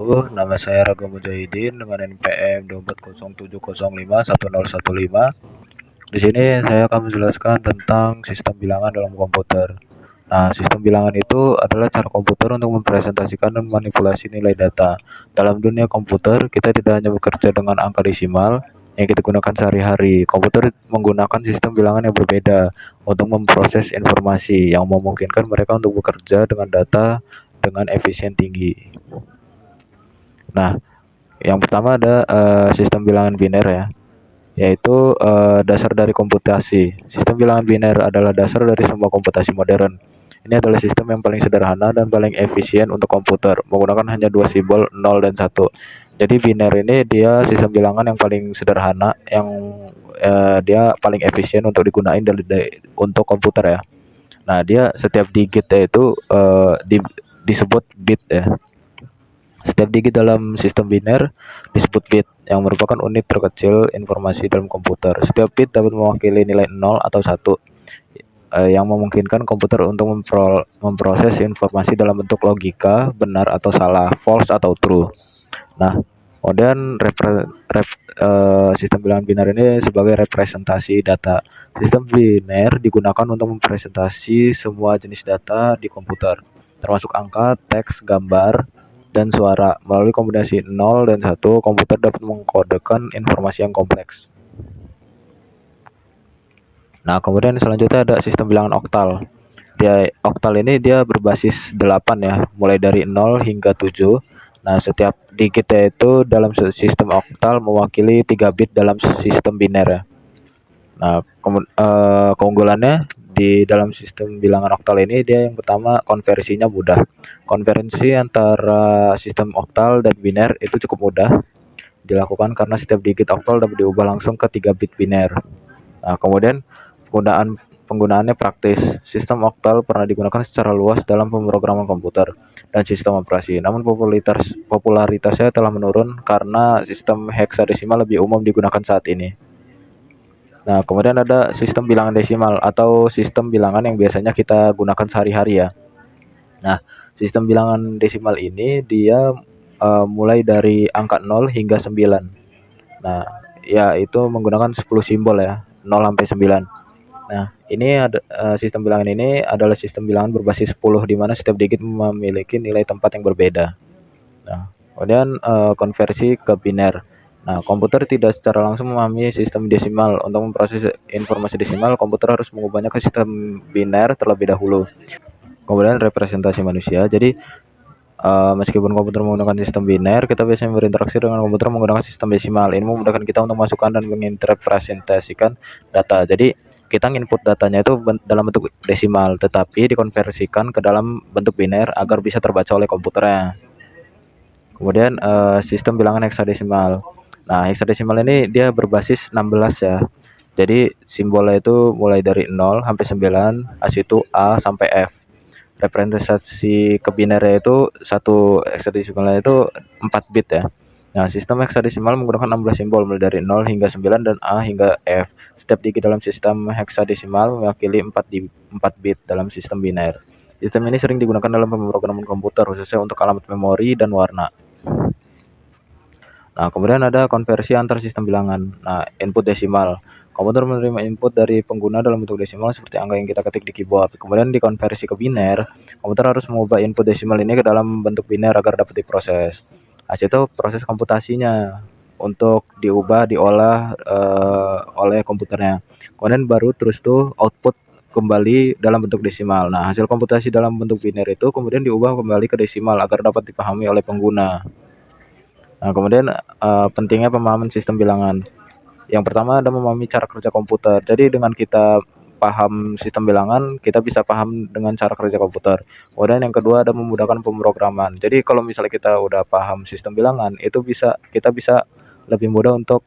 Nama saya Raga Mujahidin dengan NPM 24070510115. Di sini saya akan menjelaskan tentang sistem bilangan dalam komputer. Nah, sistem bilangan itu adalah cara komputer untuk mempresentasikan dan manipulasi nilai data. Dalam dunia komputer, kita tidak hanya bekerja dengan angka desimal yang kita gunakan sehari-hari. Komputer menggunakan sistem bilangan yang berbeda untuk memproses informasi yang memungkinkan mereka untuk bekerja dengan data dengan efisien tinggi. Nah, yang pertama ada sistem bilangan biner ya, yaitu dasar dari komputasi. Sistem bilangan biner adalah dasar dari semua komputasi modern. Ini adalah sistem yang paling sederhana dan paling efisien untuk komputer, menggunakan hanya dua simbol 0 dan 1. Jadi biner ini dia sistem bilangan yang paling sederhana, yang dia paling efisien untuk digunakan untuk komputer ya. Nah, dia setiap digitnya itu disebut bit ya. Setiap digit dalam sistem biner disebut bit, yang merupakan unit terkecil informasi dalam komputer. Setiap bit dapat mewakili nilai 0 atau 1, yang memungkinkan komputer untuk memproses informasi dalam bentuk logika, benar atau salah, false atau true. Nah, kemudian sistem bilangan biner ini sebagai representasi data. Sistem biner digunakan untuk mempresentasi semua jenis data di komputer, termasuk angka, teks, gambar, dan suara. Melalui kombinasi 0 dan 1, komputer dapat mengkodekan informasi yang kompleks. Nah, kemudian selanjutnya ada sistem bilangan oktal. Oktal ini dia berbasis 8 ya, mulai dari 0 hingga 7. Nah, setiap digitnya itu dalam sistem oktal mewakili 3 bit dalam sistem biner ya. Nah, keunggulannya di dalam sistem bilangan oktal ini, dia yang pertama konversinya mudah. Konversi antara sistem oktal dan biner itu cukup mudah dilakukan karena setiap digit oktal dapat diubah langsung ke 3 bit biner. Nah, kemudian penggunaannya praktis. Sistem oktal pernah digunakan secara luas dalam pemrograman komputer dan sistem operasi. Namun popularitasnya telah menurun karena sistem heksadesimal lebih umum digunakan saat ini. Nah, kemudian ada sistem bilangan desimal atau sistem bilangan yang biasanya kita gunakan sehari-hari ya. Nah, sistem bilangan desimal ini dia mulai dari angka 0 hingga 9. Nah, ya itu menggunakan 10 simbol ya, 0 sampai 9. Nah, ini ada sistem bilangan ini adalah sistem bilangan berbasis 10 di mana setiap digit memiliki nilai tempat yang berbeda. Nah, kemudian konversi ke biner. Nah, komputer tidak secara langsung memahami sistem desimal. Untuk memproses informasi desimal, komputer harus mengubahnya ke sistem biner terlebih dahulu. Kemudian representasi manusia. Jadi meskipun komputer menggunakan sistem biner, kita biasanya berinteraksi dengan komputer menggunakan sistem desimal. Ini memudahkan kita untuk masukkan dan menginterpretasikan data. Jadi kita input datanya itu dalam bentuk desimal, tetapi dikonversikan ke dalam bentuk biner agar bisa terbaca oleh komputernya. Kemudian sistem bilangan heksadesimal. Nah, heksadesimal ini dia berbasis 16 ya. Jadi simbolnya itu mulai dari 0 sampai 9, habis itu A sampai F. Representasi ke binernya itu satu heksadesimalnya itu 4 bit ya. Nah, sistem heksadesimal menggunakan 16 simbol mulai dari 0 hingga 9 dan A hingga F. Setiap digit dalam sistem heksadesimal mewakili 4 bit dalam sistem biner. Sistem ini sering digunakan dalam pemrograman komputer khususnya untuk alamat memori dan warna. Nah, kemudian ada konversi antar sistem bilangan. Nah, input desimal. Komputer menerima input dari pengguna dalam bentuk desimal seperti angka yang kita ketik di keyboard. Kemudian dikonversi ke biner. Komputer harus mengubah input desimal ini ke dalam bentuk biner agar dapat diproses. Hasil itu proses komputasinya untuk diolah oleh komputernya. Kemudian baru terus tuh output kembali dalam bentuk desimal. Nah, hasil komputasi dalam bentuk biner itu kemudian diubah kembali ke desimal agar dapat dipahami oleh pengguna. Nah, kemudian pentingnya pemahaman sistem bilangan. Yang pertama ada memahami cara kerja komputer. Jadi dengan kita paham sistem bilangan, kita bisa paham dengan cara kerja komputer. Kemudian yang kedua ada memudahkan pemrograman. Jadi kalau misalnya kita udah paham sistem bilangan, itu kita bisa lebih mudah untuk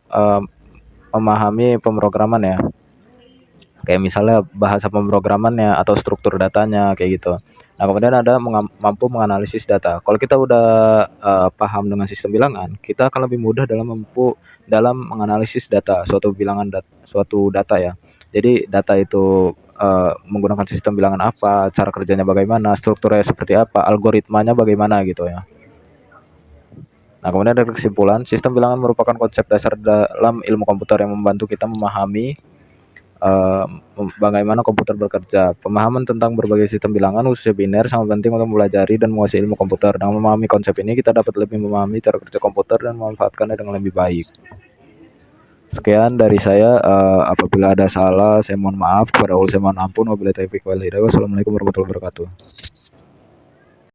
memahami pemrograman ya. Kayak misalnya bahasa pemrogramannya atau struktur datanya kayak gitu. Nah, kemudian ada mampu menganalisis data. Kalau kita udah paham dengan sistem bilangan, kita akan lebih mudah dalam menganalisis data, suatu data ya. Jadi data itu menggunakan sistem bilangan apa, cara kerjanya bagaimana, strukturnya seperti apa, algoritmanya bagaimana gitu ya. Nah, kemudian dari kesimpulan, sistem bilangan merupakan konsep dasar dalam ilmu komputer yang membantu kita memahami eh, bagaimana komputer bekerja. Pemahaman tentang berbagai sistem bilangan, khususnya biner, sangat penting untuk mempelajari dan menguasai ilmu komputer. Dengan memahami konsep ini, kita dapat lebih memahami cara kerja komputer dan memanfaatkannya dengan lebih baik. Sekian dari saya. Apabila ada salah, saya mohon maaf. Kepada Allah, saya mohon ampun. Wabillahi taufiq wal hidayah. Wassalamualaikum warahmatullahi wabarakatuh.